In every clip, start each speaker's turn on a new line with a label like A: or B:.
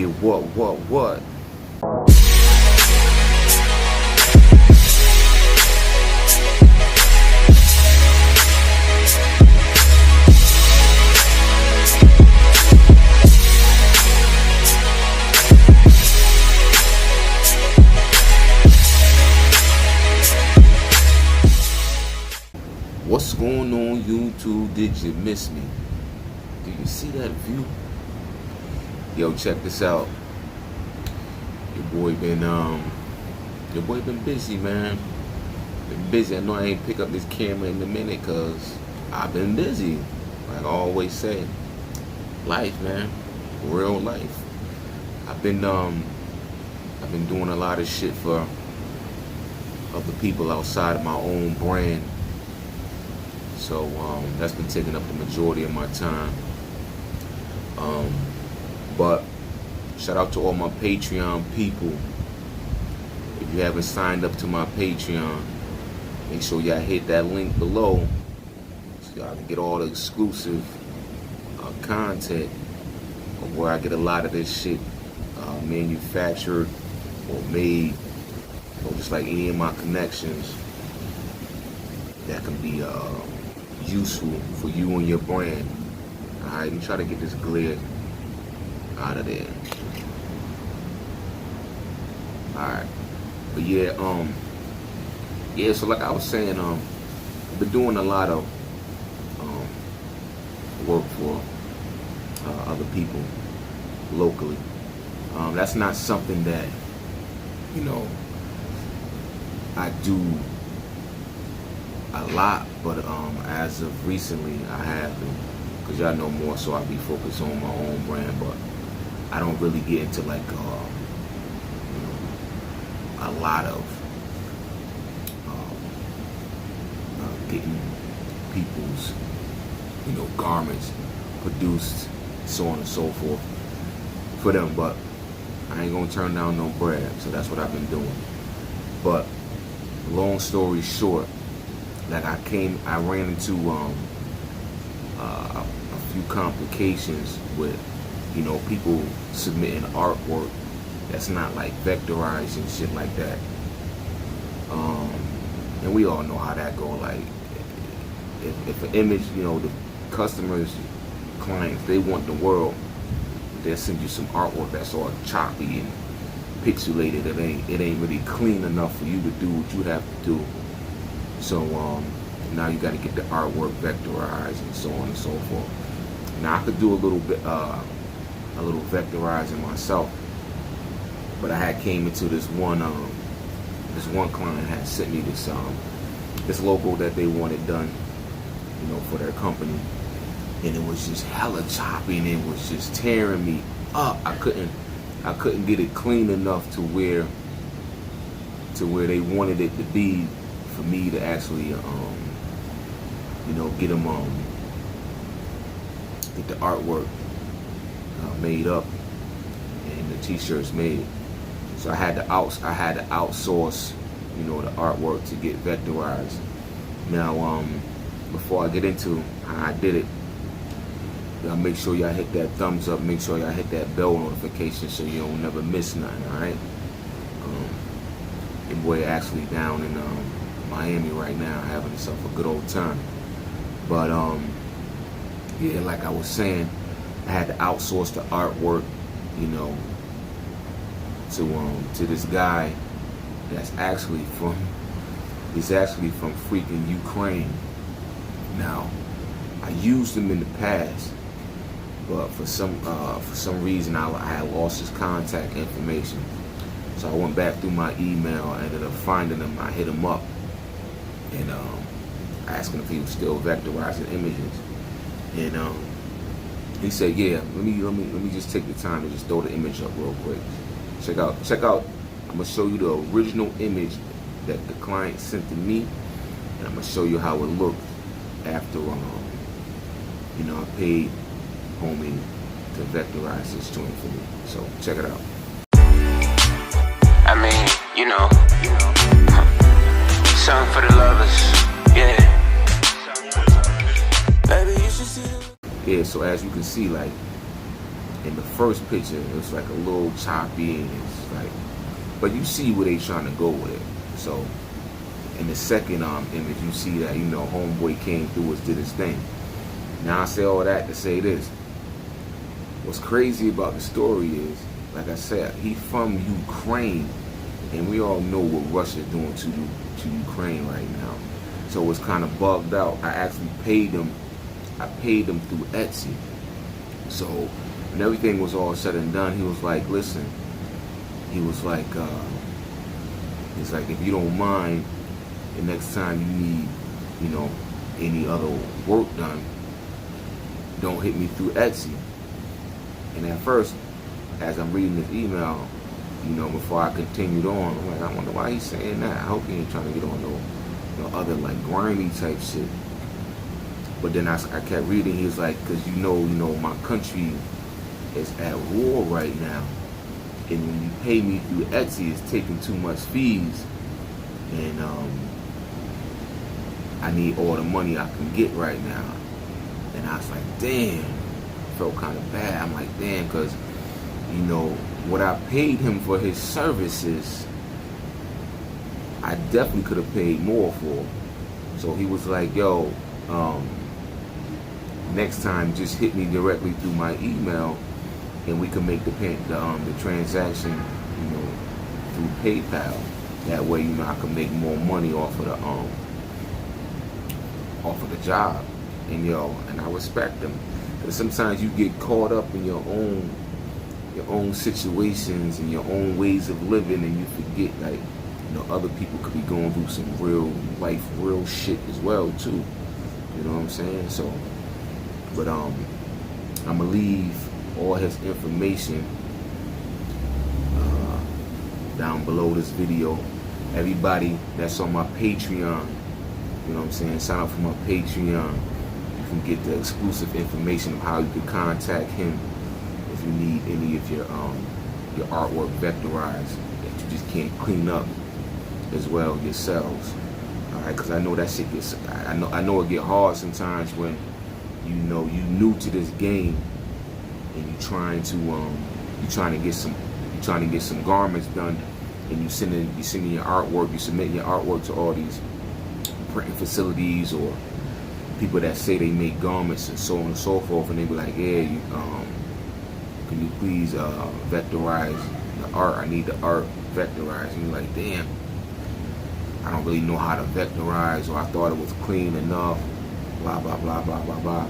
A: Yeah, what? What's going on, YouTube? Did you miss me? Do you see that view? Yo, check this out. Your boy been busy, man. Been busy. I know I ain't pick up this camera in a minute cause I've been busy. Like I always say, life, man, real life. I've been doing a lot of shit for other people outside of my own brand. So that's been taking up the majority of my time. But shout out to all my Patreon people. If you haven't signed up to my Patreon, make sure y'all hit that link below so y'all can get all the exclusive content of where I get a lot of this shit manufactured or made, or just like any of my connections that can be useful for you and your brand. Alright, let me try to get this glare out of there. Alright. But yeah, so like I was saying, I've been doing a lot of work for other people locally. That's not something that, you know, I do a lot, but as of recently I have been, because y'all know more, so I'll be focused on my own brand, but I don't really get into like you know, a lot of getting people's, you know, garments produced, so on and so forth for them, but I ain't gonna turn down no bread, so that's what I've been doing. But long story short, like I ran into a few complications with, you know, people submitting artwork that's not like vectorized and shit like that. And we all know how that go. Like, if an image, you know, the customers, clients, they want the world, they'll send you some artwork that's all choppy and pixelated. It ain't really clean enough for you to do what you have to do. So now you got to get the artwork vectorized and so on and so forth. Now I could do a little vectorizing myself, but I had came into this one client had sent me this logo that they wanted done, you know, for their company, and it was just hella choppy and it was just tearing me up. I couldn't get it clean enough to where they wanted it to be for me to actually you know, get them get the artwork made up and the t-shirts made. So I had to outsource, you know, the artwork to get vectorized. Now before I get into how I did it, y'all make sure y'all hit that thumbs up, make sure y'all hit that bell notification so you don't never miss nothing. Alright, your boy actually down in Miami right now having himself a good old time. But yeah, like I was saying, I had to outsource the artwork, you know, to this guy that's actually from freaking Ukraine. Now, I used him in the past, but for some reason I had lost his contact information. So I went back through my email, I ended up finding him, I hit him up, and asking if he was still vectorizing images, and he said, yeah, let me just take the time to just throw the image up real quick. Check out, I'm gonna show you the original image that the client sent to me, and I'm gonna show you how it looked after you know, I paid homie to vectorize this joint for me. So check it out.
B: I mean, you know, something for the lovers, yeah. Baby, you should see.
A: Yeah, so as you can see, like, in the first picture, it was like a little choppy, and it's like, but you see where they trying to go with it. So in the second image, you see that, you know, homeboy came through and did his thing. Now I say all that to say this. What's crazy about the story is, like I said, he's from Ukraine, and we all know what Russia's doing to Ukraine right now. So it's kind of bugged out. I actually paid him. I paid him through Etsy. So when everything was all said and done, he was like, listen, he was like, he's like, if you don't mind, the next time you need, you know, any other work done, don't hit me through Etsy. And at first, as I'm reading this email, you know, before I continued on, I'm like, I wonder why he's saying that. I hope he ain't trying to get on no other like grimy type shit. But then I kept reading. He was like, because you know, my country is at war right now, and when you pay me through Etsy, it's taking too much fees, and I need all the money I can get right now. And I was like, damn, felt kind of bad. I'm like, damn, because you know what I paid him for his services, I definitely could have paid more for. So he was like, yo, next time just hit me directly through my email, and we can make the transaction, you know, through PayPal. That way, you know, I can make more money off of the job. And and I respect them. Because sometimes you get caught up in your own situations and your own ways of living, and you forget, like, you know, other people could be going through some real life, real shit as well too. You know what I'm saying? So, but I'm gonna leave all his information down below this video. Everybody that's on my Patreon, you know what I'm saying, sign up for my Patreon. You can get the exclusive information of how you can contact him if you need any of your artwork vectorized that you just can't clean up as well yourselves. All right, because I know that shit gets, I know it get hard sometimes when you know you new to this game and you trying to get some garments done, and you sending your artwork, you submitting your artwork to all these printing facilities or people that say they make garments and so on and so forth, and they be like, yeah, can you please vectorize the art? I need the art vectorized. And you're like, damn, I don't really know how to vectorize, or I thought it was clean enough, blah, blah, blah, blah, blah, blah.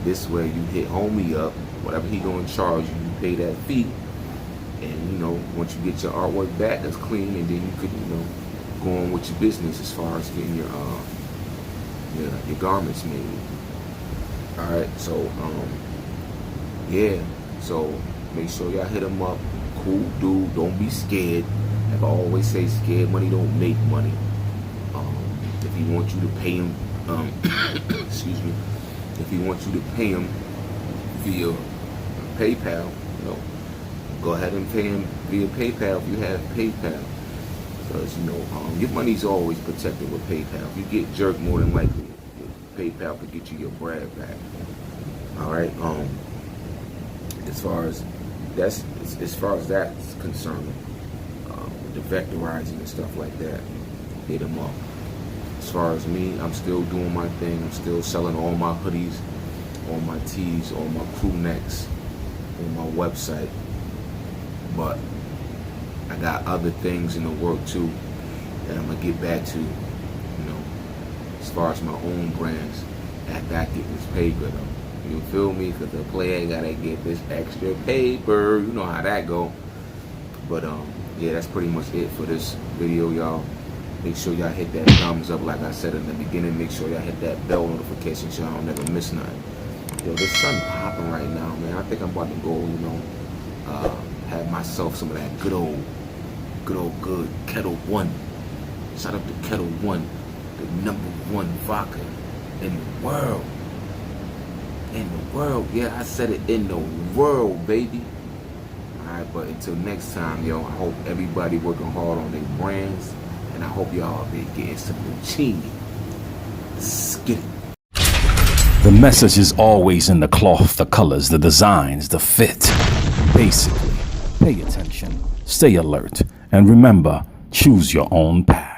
A: This way you hit homie up, whatever he gonna charge you, you pay that fee, and you know, once you get your artwork back, that's clean, and then you could, you know, go on with your business as far as getting your garments made. Alright, so yeah, so make sure y'all hit him up. Cool dude, don't be scared. Like I always say, scared money don't make money. If he wants you to pay him, excuse me, if he wants you to pay him via PayPal, you know, go ahead and pay him via PayPal if you have PayPal. Because, you know, your money's always protected with PayPal. If you get jerked, more than likely, PayPal could get you your bread back. Alright, as far as that's concerned, with the vectorizing and stuff like that, hit them up. As far as me, I'm still doing my thing. I'm still selling all my hoodies, all my tees, all my crew necks on my website. But I got other things in the work too that I'm gonna get back to, you know, as far as my own brands after I get this paper though. You feel me? Because the player gotta get this extra paper. You know how that go. But yeah, that's pretty much it for this video, y'all. Make sure y'all hit that thumbs up like I said in the beginning. Make sure y'all hit that bell notification so y'all don't never miss nothing. Yo, this sun popping right now, man. I think I'm about to go, you know, have myself some of that good Kettle One. Shout out to Kettle One, the #1 vodka in the world. In the world, yeah, I said it, in the world, baby. Alright, but until next time, yo, I hope everybody working hard on their brands, and I hope y'all be getting some Lucchini. Skid it.
C: The message is always in the cloth, the colors, the designs, the fit. Basically, pay attention, stay alert, and remember, choose your own path.